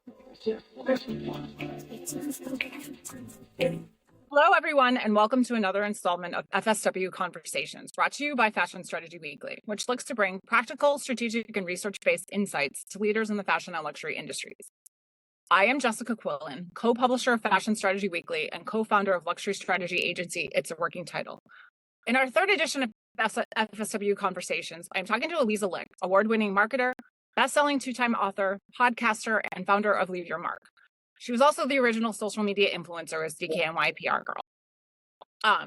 Hello, everyone, and welcome to another installment of FSW Conversations, brought to you by Fashion Strategy Weekly, which looks to bring practical, strategic, and research-based insights to leaders in the fashion and luxury industries. I am Jessica Quillen, co-publisher of Fashion Strategy Weekly and co-founder of luxury strategy agency It's a Working Title. In our third edition of FSW Conversations, I'm talking to Aliza Licht, award-winning marketer, best-selling two-time author, podcaster, and founder of Leave Your Mark. She was also the original social media influencer as DKNY PR girl.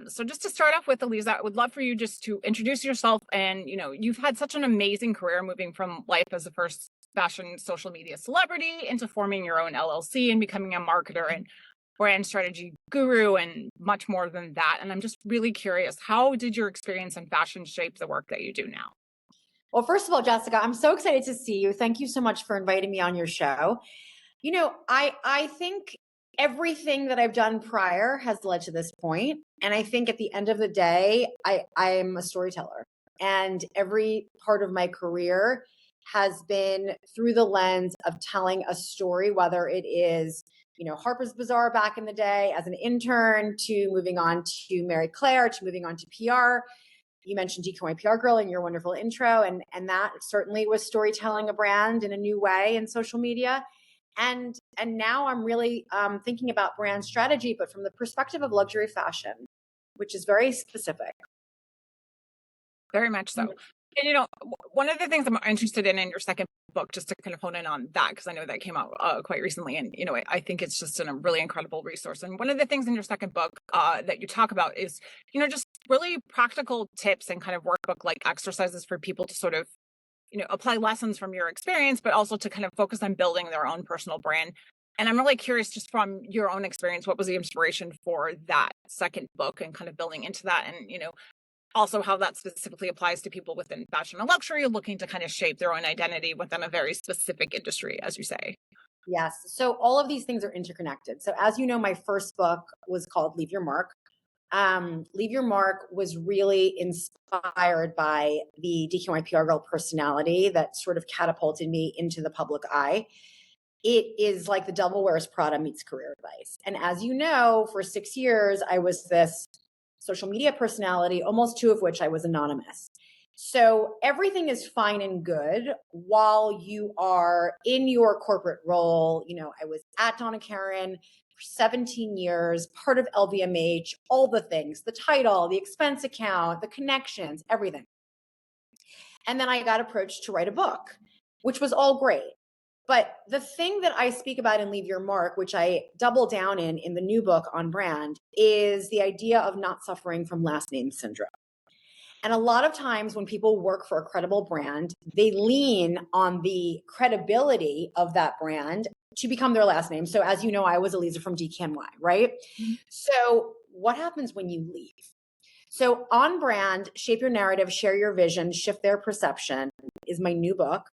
So just to start off with, Aliza, I would love for you just to introduce yourself. And, you've had such an amazing career moving from life as the first fashion social media celebrity into forming your own LLC and becoming a marketer and brand strategy guru and much more than that. And I'm just really curious, how did your experience in fashion shape the work that you do now? Well, first of all, Jessica, I'm so excited to see you. Thank you so much for inviting me on your show. I think everything that I've done prior has led to this point. And I think at the end of the day, I'm a storyteller. And every part of my career has been through the lens of telling a story, whether it is, Harper's Bazaar back in the day as an intern, to moving on to Mary Claire, to moving on to PR. You mentioned DKNY PR girl in your wonderful intro. And that certainly was storytelling a brand in a new way in social media. And now I'm really thinking about brand strategy, but from the perspective of luxury fashion, which is very specific. Very much so. And, one of the things I'm interested in your second book, just to kind of hone in on that, because I know that came out quite recently. And, I think it's just a really incredible resource. And one of the things in your second book that you talk about is, just really practical tips and kind of workbook-like exercises for people to sort of apply lessons from your experience, but also to kind of focus on building their own personal brand. And I'm really curious, just from your own experience, what was the inspiration for that second book and kind of building into that? And, also how that specifically applies to people within fashion and luxury looking to kind of shape their own identity within a very specific industry, as you say. Yes. So all of these things are interconnected. So as you know, my first book was called Leave Your Mark. Leave Your Mark was really inspired by the DKNY PR girl personality that sort of catapulted me into the public eye. It is like the Devil Wears Prada meets career advice. And as you know, for 6 years, I was this social media personality, almost 2 of which I was anonymous. So everything is fine and good while you are in your corporate role. I was at Donna Karan for 17 years, part of LVMH, all the things, the title, the expense account, the connections, everything. And then I got approached to write a book, which was all great. But the thing that I speak about in Leave Your Mark, which I double down in the new book on brand, is the idea of not suffering from last name syndrome. And a lot of times when people work for a credible brand, they lean on the credibility of that brand to become their last name. So as you know, I was Aliza from DKNY, right? Mm-hmm. So what happens when you leave? So On Brand, Shape Your Narrative, Share Your Vision, Shift Their Perception is my new book.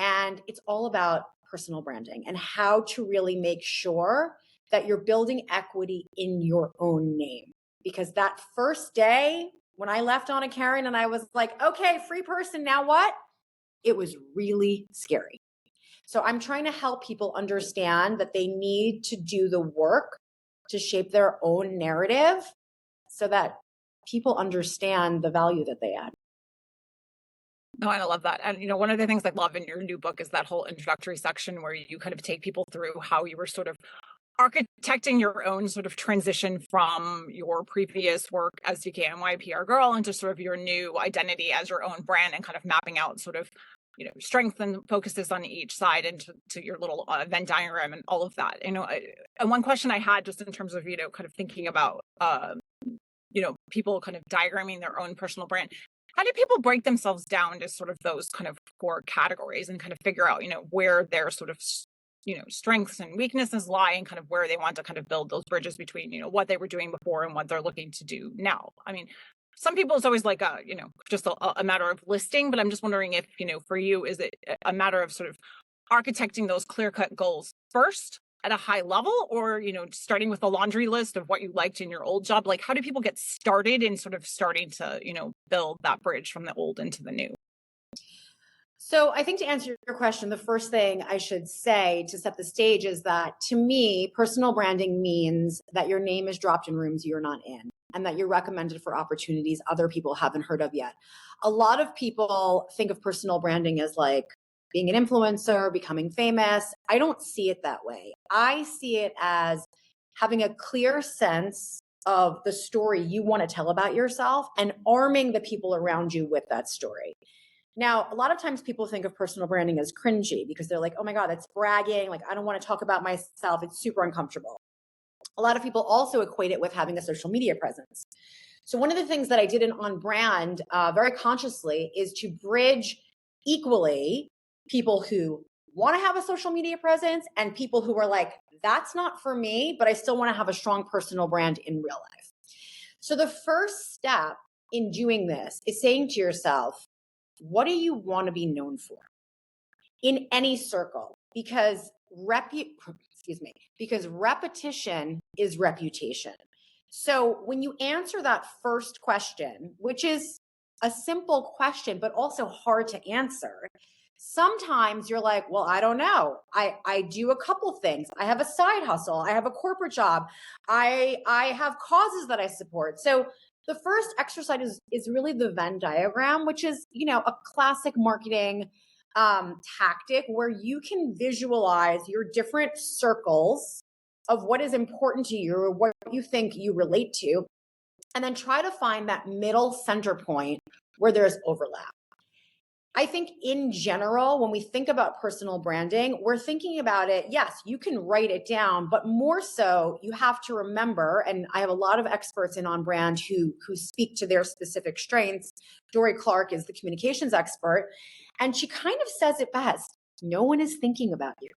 And it's all about personal branding and how to really make sure that you're building equity in your own name. Because that first day when I left Donna Karan and I was like, okay, free person, now what? It was really scary. So I'm trying to help people understand that they need to do the work to shape their own narrative so that people understand the value that they add. No, I love that. And, one of the things I love in your new book is that whole introductory section where you kind of take people through how you were sort of architecting your own sort of transition from your previous work as DKNY PR girl into sort of your new identity as your own brand and kind of mapping out sort of, strengths and focuses on each side into your little Venn diagram and all of that. And one question I had just in terms of, kind of thinking about, people kind of diagramming their own personal brand. How do people break themselves down to sort of those kind of core categories and kind of figure out, where their sort of, strengths and weaknesses lie and kind of where they want to kind of build those bridges between, what they were doing before and what they're looking to do now? I mean, some people it's always like just a matter of listing, but I'm just wondering if, for you, is it a matter of sort of architecting those clear-cut goals first at a high level, or, starting with a laundry list of what you liked in your old job? Like, how do people get started in sort of starting to, build that bridge from the old into the new? So I think to answer your question, the first thing I should say to set the stage is that to me, personal branding means that your name is dropped in rooms you're not in and that you're recommended for opportunities other people haven't heard of yet. A lot of people think of personal branding as like being an influencer, becoming famous. I don't see it that way. I see it as having a clear sense of the story you want to tell about yourself and arming the people around you with that story. Now, a lot of times people think of personal branding as cringy because they're like, oh my God, that's bragging. Like, I don't want to talk about myself. It's super uncomfortable. A lot of people also equate it with having a social media presence. So one of the things that I did in On Brand very consciously is to bridge equally people who want to have a social media presence and people who are like, that's not for me, but I still want to have a strong personal brand in real life. So the first step in doing this is saying to yourself, what do you want to be known for in any circle? Because repetition is reputation. So when you answer that first question, which is a simple question, but also hard to answer, sometimes you're like, well, I don't know. I do a couple things. I have a side hustle. I have a corporate job. I have causes that I support. So the first exercise is really the Venn diagram, which is, a classic marketing tactic where you can visualize your different circles of what is important to you or what you think you relate to, and then try to find that middle center point where there's overlap. I think in general, when we think about personal branding, we're thinking about it. Yes, you can write it down, but more so you have to remember, and I have a lot of experts in On Brand who speak to their specific strengths. Dory Clark is the communications expert, and she kind of says it best. No one is thinking about you.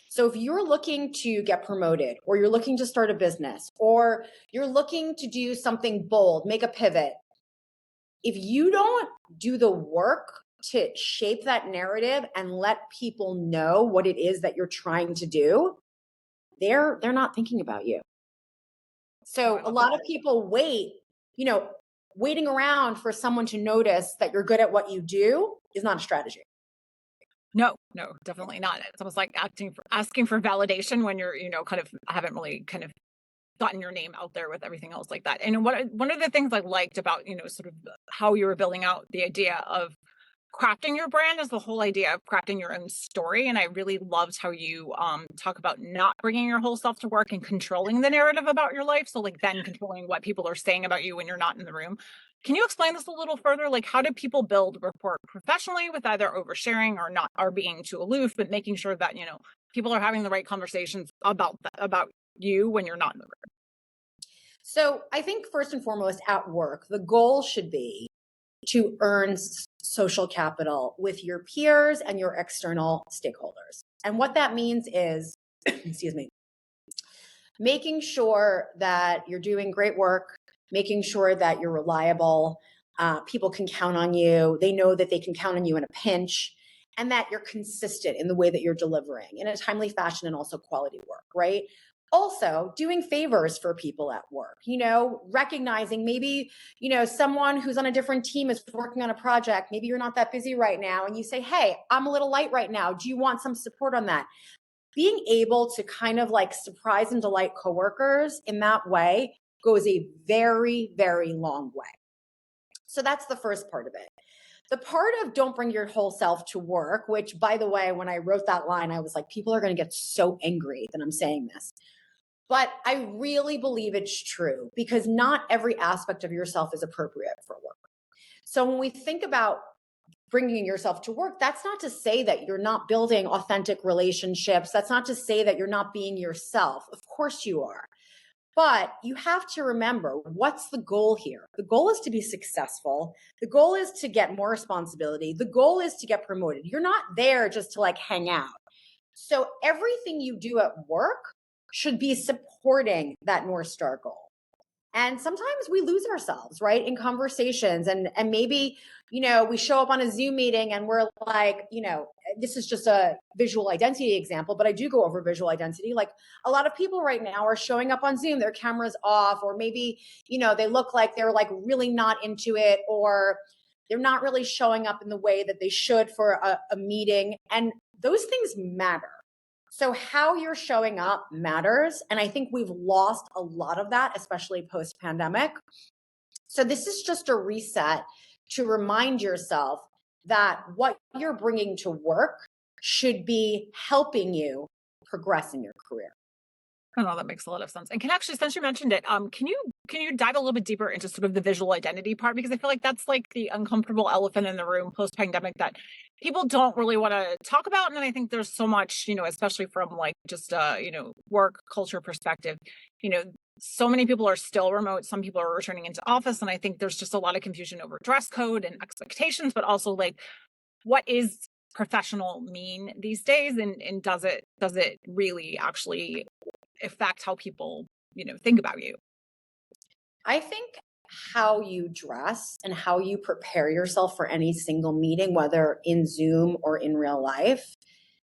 So if you're looking to get promoted, or you're looking to start a business, or you're looking to do something bold, make a pivot, if you don't do the work to shape that narrative and let people know what it is that you're trying to do, they're not thinking about you. So a lot of people waiting around for someone to notice that you're good at what you do is not a strategy. No, definitely not. It's almost like asking for validation when you're, kind of haven't really kind of gotten your name out there with everything else like that. And one of the things I liked about, sort of how you were building out the idea of crafting your brand is the whole idea of crafting your own story. And I really loved how you talk about not bringing your whole self to work and controlling the narrative about your life. So like then controlling what people are saying about you when you're not in the room. Can you explain this a little further? Like, how do people build rapport professionally with either oversharing or not, or being too aloof, but making sure that, people are having the right conversations about you when you're not in the room? So I think first and foremost at work, the goal should be to earn social capital with your peers and your external stakeholders. And what that means is, excuse me, making sure that you're doing great work, making sure that you're reliable, people can count on you, they know that they can count on you in a pinch, and that you're consistent in the way that you're delivering in a timely fashion and also quality work, right? Also, doing favors for people at work, recognizing maybe, someone who's on a different team is working on a project. Maybe you're not that busy right now. And you say, hey, I'm a little light right now. Do you want some support on that? Being able to kind of like surprise and delight coworkers in that way goes a very, very long way. So that's the first part of it. The part of don't bring your whole self to work, which by the way, when I wrote that line, I was like, people are going to get so angry that I'm saying this. But I really believe it's true because not every aspect of yourself is appropriate for work. So when we think about bringing yourself to work, that's not to say that you're not building authentic relationships. That's not to say that you're not being yourself. Of course you are. But you have to remember, what's the goal here? The goal is to be successful. The goal is to get more responsibility. The goal is to get promoted. You're not there just to like hang out. So everything you do at work should be supporting that North Star goal. And sometimes we lose ourselves, right, in conversations. And maybe, we show up on a Zoom meeting and we're like, this is just a visual identity example, but I do go over visual identity. Like a lot of people right now are showing up on Zoom, their camera's off, or maybe, they look like they're like really not into it, or They're not really showing up in the way that they should for a meeting. And those things matter. So how you're showing up matters. And I think we've lost a lot of that, especially post-pandemic. So this is just a reset to remind yourself that what you're bringing to work should be helping you progress in your career. Oh, no, that makes a lot of sense. And can actually, since you mentioned it, can you dive a little bit deeper into sort of the visual identity part? Because I feel like that's like the uncomfortable elephant in the room post-pandemic that people don't really want to talk about. And I think there's so much, especially from like just work culture perspective, so many people are still remote. Some people are returning into office. And I think there's just a lot of confusion over dress code and expectations, but also like what is professional mean these days, and does it really actually affect how people, think about you? I think how you dress and how you prepare yourself for any single meeting, whether in Zoom or in real life,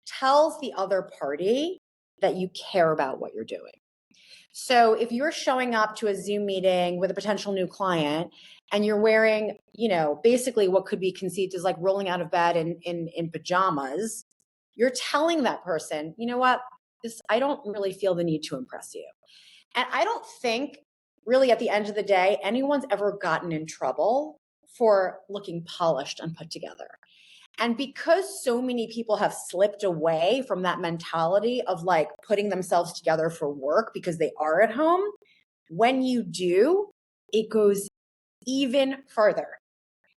tells the other party that you care about what you're doing. So if you're showing up to a Zoom meeting with a potential new client and you're wearing, basically what could be conceived as like rolling out of bed in pajamas, you're telling that person, you know what, I don't really feel the need to impress you. And I don't think really at the end of the day, anyone's ever gotten in trouble for looking polished and put together. And because so many people have slipped away from that mentality of like putting themselves together for work because they are at home, when you do, it goes even further.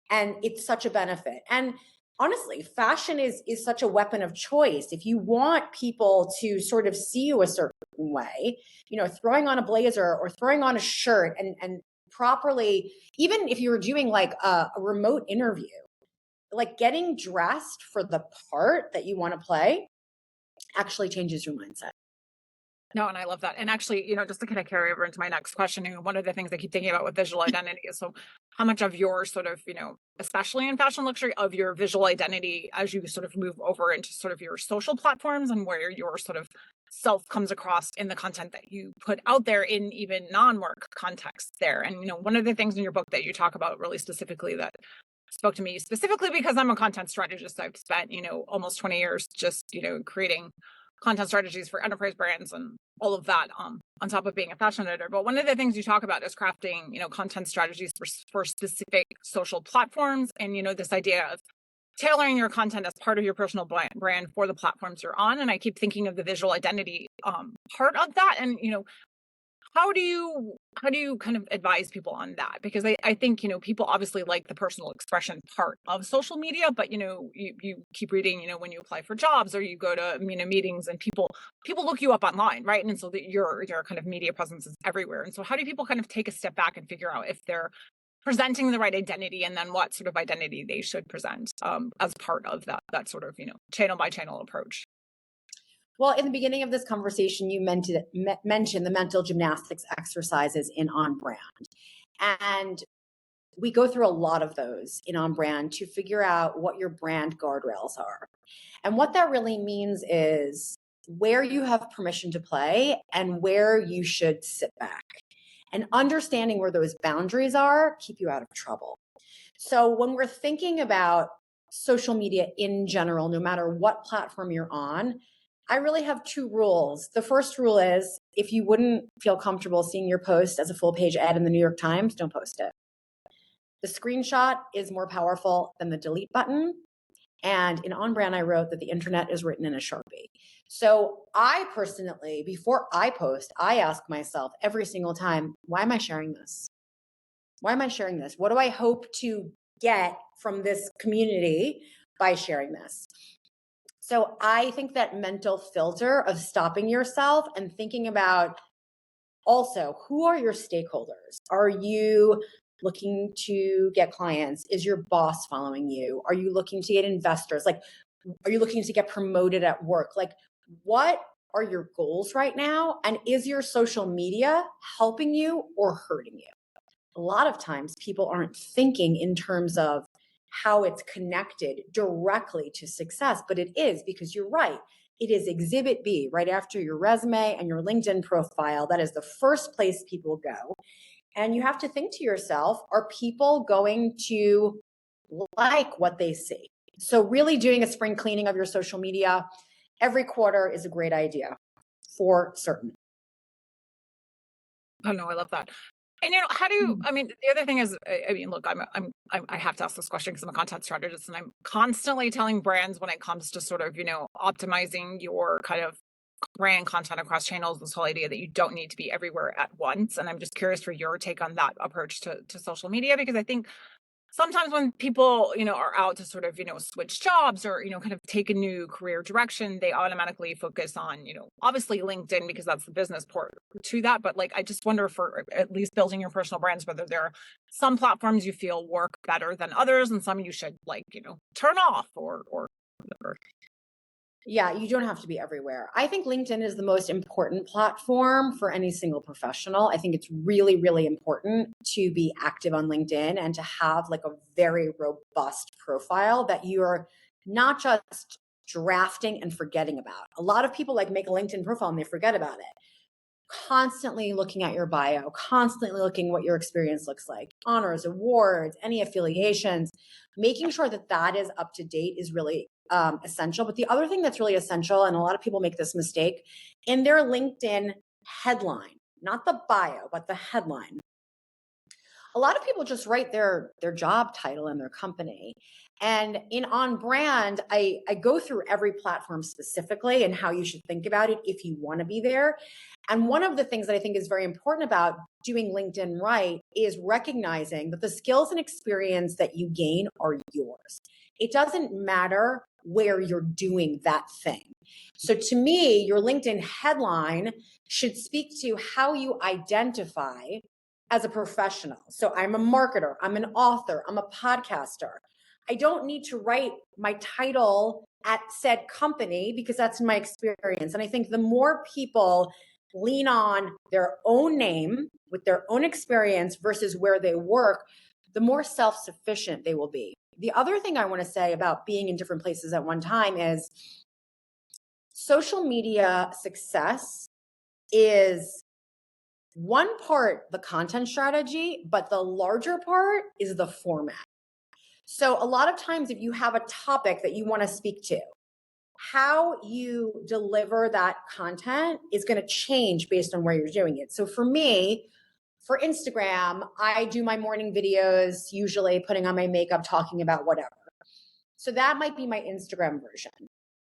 And it's such a benefit. And honestly, fashion is such a weapon of choice. If you want people to sort of see you a certain way, throwing on a blazer or throwing on a shirt and properly, even if you were doing like a remote interview, like getting dressed for the part that you want to play actually changes your mindset. No, and I love that. And actually, just to kind of carry over into my next question, one of the things I keep thinking about with visual identity is so how much of your sort of, especially in fashion luxury, of your visual identity as you sort of move over into sort of your social platforms and where your sort of self comes across in the content that you put out there in even non-work contexts there. And, one of the things in your book that you talk about really specifically that spoke to me specifically because I'm a content strategist. I've spent, almost 20 years just, creating content strategies for enterprise brands and all of that on top of being a fashion editor. But one of the things you talk about is crafting, content strategies for specific social platforms. And, this idea of tailoring your content as part of your personal brand for the platforms you're on. And I keep thinking of the visual identity part of that. And, how do you kind of advise people on that? Because I think, people obviously like the personal expression part of social media, but, you keep reading, when you apply for jobs or you go to, meetings and people look you up online, right? And so that your kind of media presence is everywhere. And so how do people kind of take a step back and figure out if they're presenting the right identity and then what sort of identity they should present as part of that sort of, channel by channel approach? Well, in the beginning of this conversation, you mentioned the mental gymnastics exercises in On Brand. And we go through a lot of those in On Brand to figure out what your brand guardrails are. And what that really means is where you have permission to play and where you should sit back. And understanding where those boundaries are keep you out of trouble. So when we're thinking about social media in general, no matter what platform you're on, I really have two rules. The first rule is if you wouldn't feel comfortable seeing your post as a full page ad in the New York Times, don't post it. The screenshot is more powerful than the delete button. And in On Brand, I wrote that the internet is written in a Sharpie. So I personally, before I post, I ask myself every single time, why am I sharing this? Why am I sharing this? What do I hope to get from this community by sharing this? So I think that mental filter of stopping yourself and thinking about also, who are your stakeholders? Are you looking to get clients? Is your boss following you? Are you looking to get investors? Like, are you looking to get promoted at work? Like, what are your goals right now? And is your social media helping you or hurting you? A lot of times people aren't thinking in terms of how it's connected directly to success, but it is, because you're right. It is exhibit B right after your resume and your LinkedIn profile. That is the first place people go. And you have to think to yourself, are people going to like what they see. So really doing a spring cleaning of your social media every quarter is a great idea for certain. Oh no, I love that. And how do you? I mean, the other thing is, I mean, look, I have to ask this question because I'm a content strategist, and I'm constantly telling brands when it comes to sort of optimizing your kind of brand content across channels, this whole idea that you don't need to be everywhere at once. And I'm just curious for your take on that approach to social media, because I think sometimes when people, are out to sort of, switch jobs or, kind of take a new career direction, they automatically focus on, obviously LinkedIn because that's the business part to that. But like, I just wonder for at least building your personal brands, whether there are some platforms you feel work better than others and some you should like, turn off or whatever. Yeah, you don't have to be everywhere. I think LinkedIn is the most important platform for any single professional. I think it's really, really important to be active on LinkedIn and to have like a very robust profile that you're not just drafting and forgetting about. A lot of people like make a LinkedIn profile and they forget about it. Constantly looking at your bio, constantly looking what your experience looks like, honors, awards, any affiliations, making sure that that is up to date is really essential. But the other thing that's really essential, and a lot of people make this mistake, in their LinkedIn headline, not the bio, but the headline. A lot of people just write their job title and their company. And in On Brand, I go through every platform specifically and how you should think about it if you want to be there. And one of the things that I think is very important about doing LinkedIn right is recognizing that the skills and experience that you gain are yours. It doesn't matter where you're doing that thing. So to me, your LinkedIn headline should speak to how you identify as a professional. So I'm a marketer, I'm an author, I'm a podcaster. I don't need to write my title at said company because that's my experience. And I think the more people lean on their own name with their own experience versus where they work, the more self-sufficient they will be. The other thing I want to say about being in different places at one time is social media success is one part the content strategy, but the larger part is the format. So a lot of times if you have a topic that you want to speak to, how you deliver that content is going to change based on where you're doing it. So for me, for Instagram, I do my morning videos, usually putting on my makeup, talking about whatever. So that might be my Instagram version.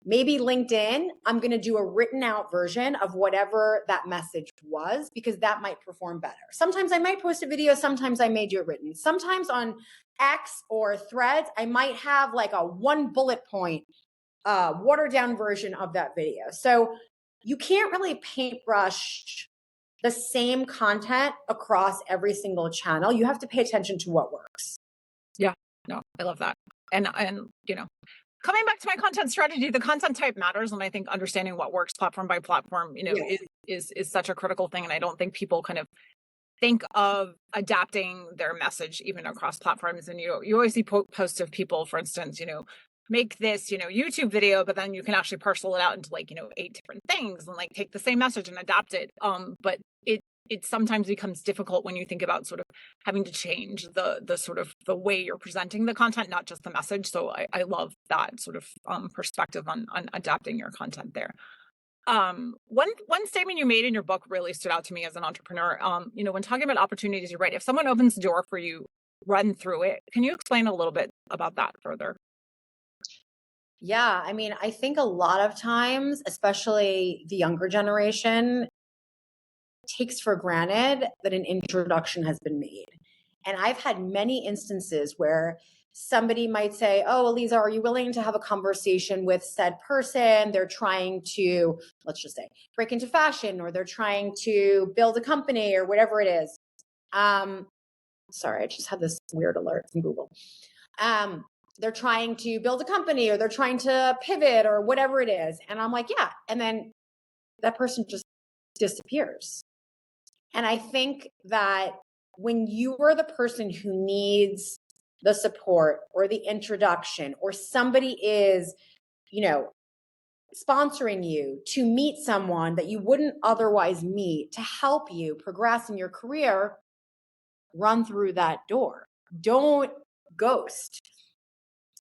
Maybe LinkedIn, I'm going to do a written out version of whatever that message was because that might perform better. Sometimes I might post a video, sometimes I may do it written. Sometimes on X or Threads, I might have like a one bullet point, watered down version of that video. So you can't really paintbrush the same content across every single channel. You have to pay attention to what works. Yeah, no, I love that. And coming back to my content strategy, the content type matters. And I think understanding what works platform by platform, Yes. is such a critical thing. And I don't think people kind of think of adapting their message even across platforms. And you always see posts of people, for instance, make this, YouTube video, but then you can actually parcel it out into like, 8 different things and like take the same message and adapt it. But it sometimes becomes difficult when you think about sort of having to change the sort of the way you're presenting the content, not just the message. So I love that sort of perspective on adapting your content there. One statement you made in your book really stood out to me as an entrepreneur. When talking about opportunities, you're right. If someone opens the door for you, run through it. Can you explain a little bit about that further? Yeah, I mean, I think a lot of times, especially the younger generation, takes for granted that an introduction has been made. And I've had many instances where somebody might say, "Oh, Aliza, are you willing to have a conversation with said person? They're trying to, let's just say, break into fashion, or they're trying to build a company, or whatever it is." Sorry, I just had this weird alert from Google. They're trying to build a company, or they're trying to pivot, or whatever it is. And I'm like, yeah. And then that person just disappears. And I think that when you are the person who needs the support or the introduction, or somebody is, sponsoring you to meet someone that you wouldn't otherwise meet to help you progress in your career, run through that door. Don't ghost.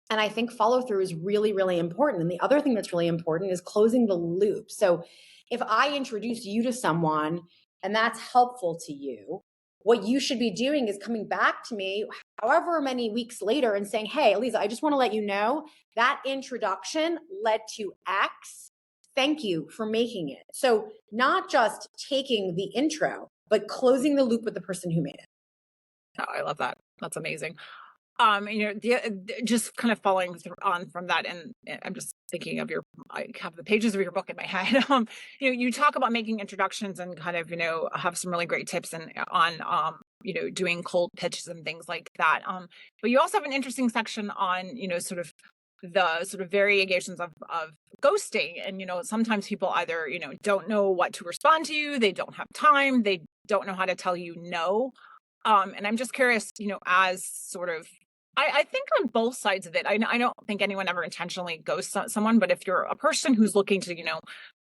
And I think follow through is really, really important. And the other thing that's really important is closing the loop. So if I introduce you to someone and that's helpful to you, what you should be doing is coming back to me however many weeks later and saying, hey, Aliza, I just want to let you know that introduction led to X. Thank you for making it. So not just taking the intro, but closing the loop with the person who made it. Oh, I love that. That's amazing. Just kind of following on from that, and I'm just thinking of I have the pages of your book in my head. You talk about making introductions and kind of, have some really great tips and on, doing cold pitches and things like that. But you also have an interesting section on, sort of the sort of variations of ghosting. And, sometimes people either, don't know what to respond to you, they don't have time, they don't know how to tell you no. And I'm just curious, as sort of, I think on both sides of it, I don't think anyone ever intentionally ghosts someone, but if you're a person who's looking to,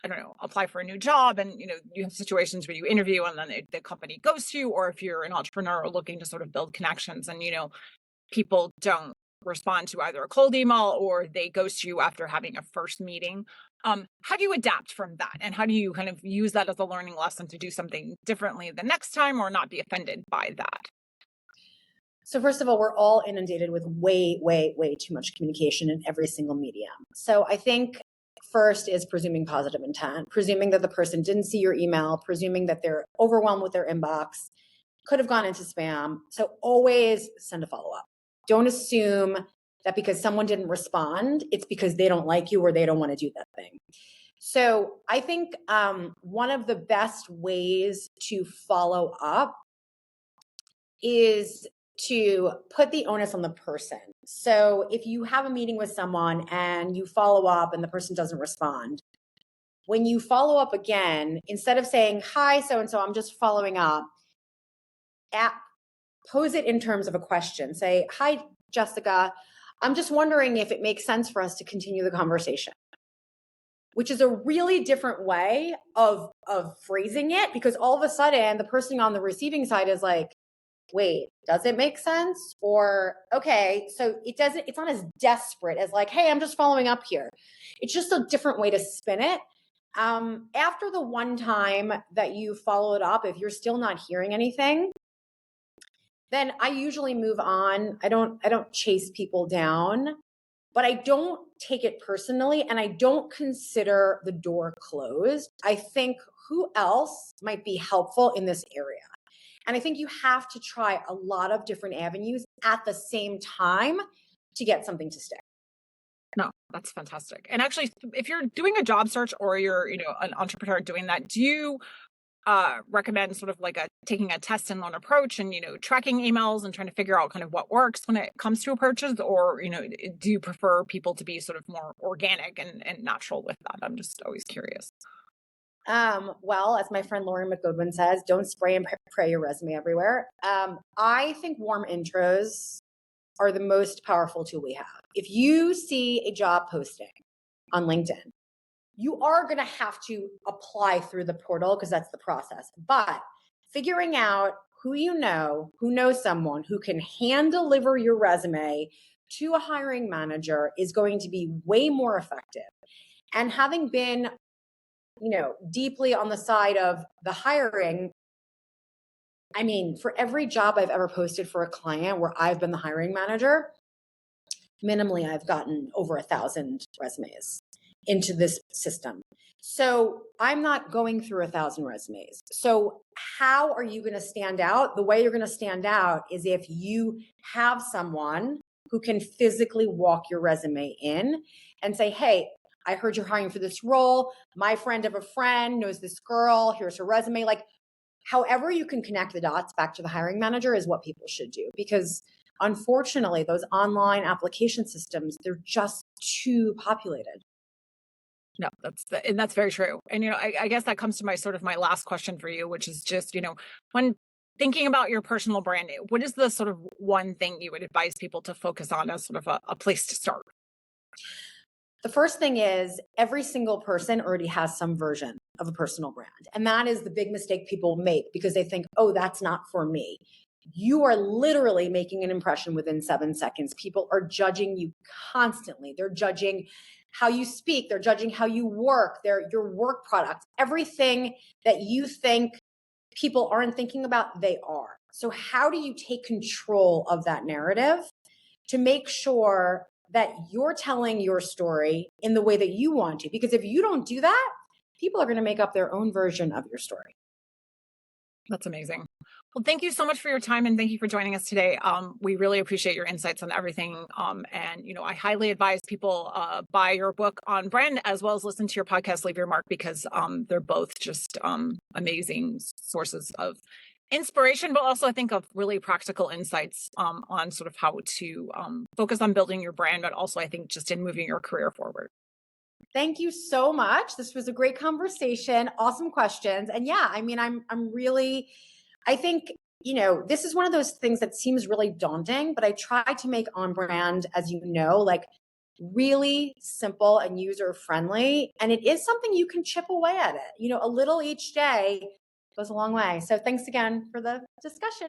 I don't know, apply for a new job and, you have situations where you interview and then the company ghosts you, or if you're an entrepreneur looking to sort of build connections and, people don't respond to either a cold email or they ghost you after having a first meeting. How do you adapt from that? And how do you kind of use that as a learning lesson to do something differently the next time or not be offended by that? So first of all, we're all inundated with way, way, way too much communication in every single medium. So I think first is presuming positive intent, presuming that the person didn't see your email, presuming that they're overwhelmed with their inbox, could have gone into spam. So always send a follow-up. Don't assume that because someone didn't respond, it's because they don't like you or they don't want to do that thing. So I think one of the best ways to follow up is to put the onus on the person. So if you have a meeting with someone and you follow up and the person doesn't respond, when you follow up again, instead of saying, hi, so-and-so, I'm just following up, pose it in terms of a question. Say, hi, Jessica, I'm just wondering if it makes sense for us to continue the conversation, which is a really different way of phrasing it, because all of a sudden the person on the receiving side is like, wait, does it make sense? Or, okay, so it's not as desperate as like, hey, I'm just following up here. It's just a different way to spin it. After the one time that you follow it up, if you're still not hearing anything, then I usually move on. I don't chase people down, but I don't take it personally and I don't consider the door closed. I think who else might be helpful in this area? And I think you have to try a lot of different avenues at the same time to get something to stick. No, that's fantastic. And actually, if you're doing a job search or you're, an entrepreneur doing that, do you recommend sort of like taking a test and learn approach and, tracking emails and trying to figure out kind of what works when it comes to approaches? Or, do you prefer people to be sort of more organic and natural with that? I'm just always curious. Well, as my friend Lauren McGoodwin says, don't spray and pray your resume everywhere. I think warm intros are the most powerful tool we have. If you see a job posting on LinkedIn, you are going to have to apply through the portal because that's the process. But figuring out who knows someone who can hand deliver your resume to a hiring manager is going to be way more effective. And having been deeply on the side of the hiring, I mean, for every job I've ever posted for a client where I've been the hiring manager, minimally, I've gotten over 1,000 resumes into this system. So I'm not going through 1,000 resumes. So how are you going to stand out? The way you're going to stand out is if you have someone who can physically walk your resume in and say, hey, I heard you're hiring for this role. My friend of a friend knows this girl. Here's her resume. Like, however you can connect the dots back to the hiring manager is what people should do, because unfortunately, those online application systems, they're just too populated. No, that's very true. And, I guess that comes to my last question for you, which is just, when thinking about your personal brand, what is the sort of one thing you would advise people to focus on as sort of a place to start? The first thing is every single person already has some version of a personal brand. And that is the big mistake people make because they think, oh, that's not for me. you are literally making an impression within 7 seconds. People are judging you constantly. They're judging how you speak. They're judging how you work, your work product, everything that you think people aren't thinking about, they are. So how do you take control of that narrative to make sure that you're telling your story in the way that you want to? Because if you don't do that, people are going to make up their own version of your story. That's amazing. Well, thank you so much for your time, and thank you for joining us today. We really appreciate your insights on everything. And I highly advise people buy your book on brand as well as listen to your podcast, Leave Your Mark, because they're both just amazing sources of inspiration, but also I think of really practical insights on sort of how to focus on building your brand, but also I think just in moving your career forward. Thank you so much. This was a great conversation. Awesome questions. And yeah, I mean, I'm really, I think, this is one of those things that seems really daunting, but I try to make On Brand, as you know, like really simple and user friendly. And it is something you can chip away at it. A little each day goes a long way. So thanks again for the discussion.